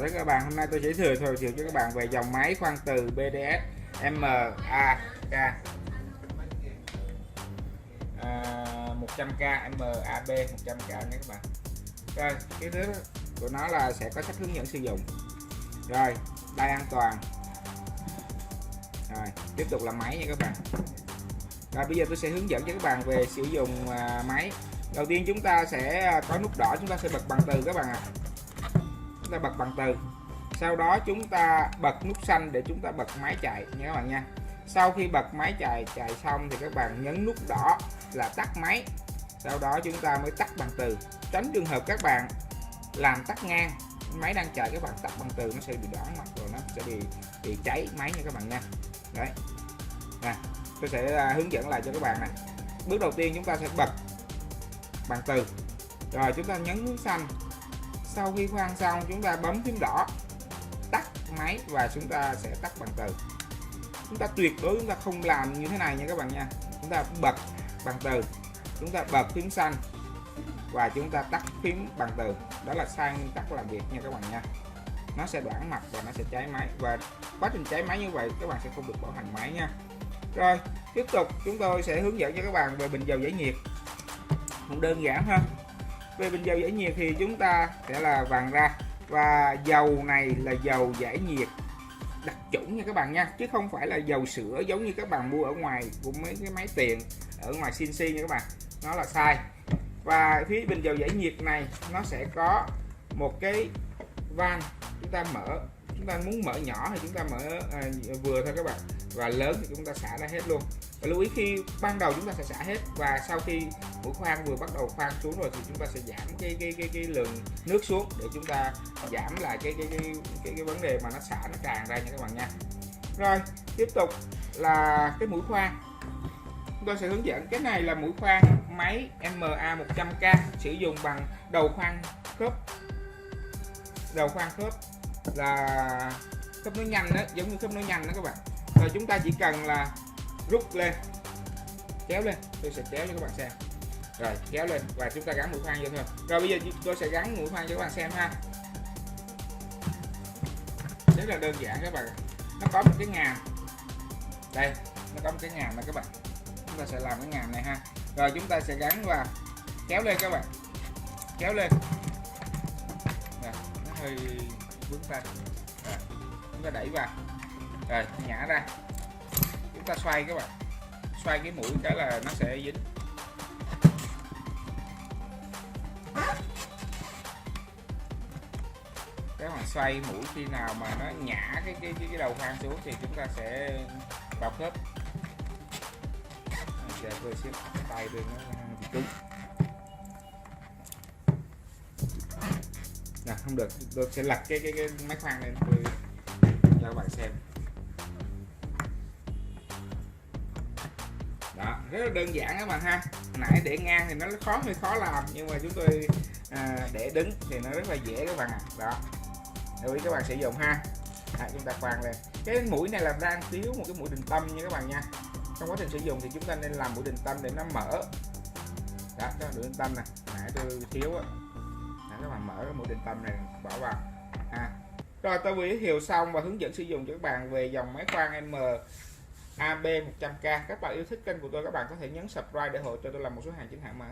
Chào tất cả các bạn, hôm nay tôi sẽ giới thiệu cho các bạn về dòng máy khoan từ BDS MAK 100K MAB 100K nha các bạn. Rồi, cái thứ của nó là sẽ có sách hướng dẫn sử dụng. Rồi, đai an toàn. Rồi, tiếp tục là máy nha các bạn. Rồi bây giờ tôi sẽ hướng dẫn cho các bạn về sử dụng máy. Đầu tiên chúng ta sẽ có nút đỏ, chúng ta sẽ bật bằng từ các bạn ạ. Chúng ta bật bằng từ. Sau đó chúng ta bật nút xanh để chúng ta bật máy chạy nha các bạn nha. Sau khi bật máy chạy xong thì các bạn nhấn nút đỏ là tắt máy. Sau đó chúng ta mới tắt bằng từ. Tránh trường hợp các bạn làm tắt ngang, máy đang chạy các bạn tắt bằng từ nó sẽ bị đỏ mặt rồi nó sẽ bị cháy máy nha các bạn nha. Đấy. Nè, tôi sẽ hướng dẫn lại cho các bạn này. Bước đầu tiên chúng ta sẽ bật bằng từ. Rồi chúng ta nhấn nút xanh. Sau khi khoan xong chúng ta bấm phím đỏ tắt máy và chúng ta sẽ tắt bằng từ. Chúng ta tuyệt đối chúng ta không làm như thế này nha các bạn nha. Chúng ta bật bằng từ, chúng ta bật phím xanh và chúng ta tắt phím bằng từ. Đó là sai nguyên tắc làm việc nha các bạn nha. Nó sẽ đoạn mặt và nó sẽ cháy máy, và quá trình cháy máy như vậy các bạn sẽ không được bảo hành máy nha. Rồi tiếp tục chúng tôi sẽ hướng dẫn cho các bạn về bình dầu giải nhiệt. Cũng đơn giản hơn. Về bình dầu giải nhiệt thì chúng ta sẽ là vàng ra, và dầu này là dầu giải nhiệt đặc chủng nha các bạn nha, chứ không phải là dầu sữa giống như các bạn mua ở ngoài của mấy cái máy tiện ở ngoài CNC nha các bạn, nó là sai. Và phía bình dầu giải nhiệt này nó sẽ có một cái van, chúng ta mở, chúng ta muốn mở nhỏ thì chúng ta mở vừa thôi các bạn, và lớn thì chúng ta xả ra hết luôn. Và lưu ý khi ban đầu chúng ta sẽ xả hết, và sau khi mũi khoan vừa bắt đầu khoan xuống rồi thì chúng ta sẽ giảm cái lượng nước xuống để chúng ta giảm lại cái vấn đề mà nó xả nó tràn ra nha các bạn nha. Rồi tiếp tục là cái mũi khoan. Chúng tôi sẽ hướng dẫn. Cái này là mũi khoan máy MA 100K sử dụng bằng đầu khoan khớp. Đầu khoan khớp là khớp nối nhanh đó, giống như khớp nối nhanh đó các bạn. Rồi chúng ta chỉ cần là rút lên, kéo lên, tôi sẽ kéo cho các bạn xem. Rồi kéo lên và chúng ta gắn mũi khoan vô thôi. Rồi bây giờ tôi sẽ gắn mũi khoan cho các bạn xem ha. Rất là đơn giản các bạn. Nó có một cái ngàm đây, nó có một cái ngàm này các bạn. Chúng ta sẽ làm cái ngàm này ha. Rồi chúng ta sẽ gắn và kéo lên các bạn, kéo lên. Rồi, nó hơi vướng tay. Rồi, chúng ta đẩy vào, rồi nhả ra. Chúng ta xoay các bạn, xoay cái mũi cái là nó sẽ dính. Các bạn xoay mũi khi nào mà nó nhả cái đầu khoan xuống thì chúng ta sẽ vào khớp. Giờ tôi sẽ tay bên nó bị cứng. Nè, không được, tôi sẽ lật cái máy khoan lên tôi cho các bạn xem. Đó, rất là đơn giản các bạn ha. Nãy để ngang thì nó hơi khó làm, nhưng mà chúng tôi để đứng thì nó rất là dễ các bạn ạ. Đó, lưu ý các bạn sử dụng ha. Chúng ta khoan lên. Cái mũi này là đang thiếu một cái mũi định tâm nha các bạn nha. Trong quá trình sử dụng thì chúng ta nên làm mũi định tâm để nó mở. Đó, cái mũi định tâm này nãy tôi thiếu á. Các bạn mở cái mũi định tâm này bỏ vào ha. Rồi tôi vừa giới thiệu xong và hướng dẫn sử dụng cho các bạn về dòng máy khoan MAB 100K. Các bạn yêu thích kênh của tôi, các bạn có thể nhấn subscribe để hỗ trợ tôi làm một số hàng chính hãng mới.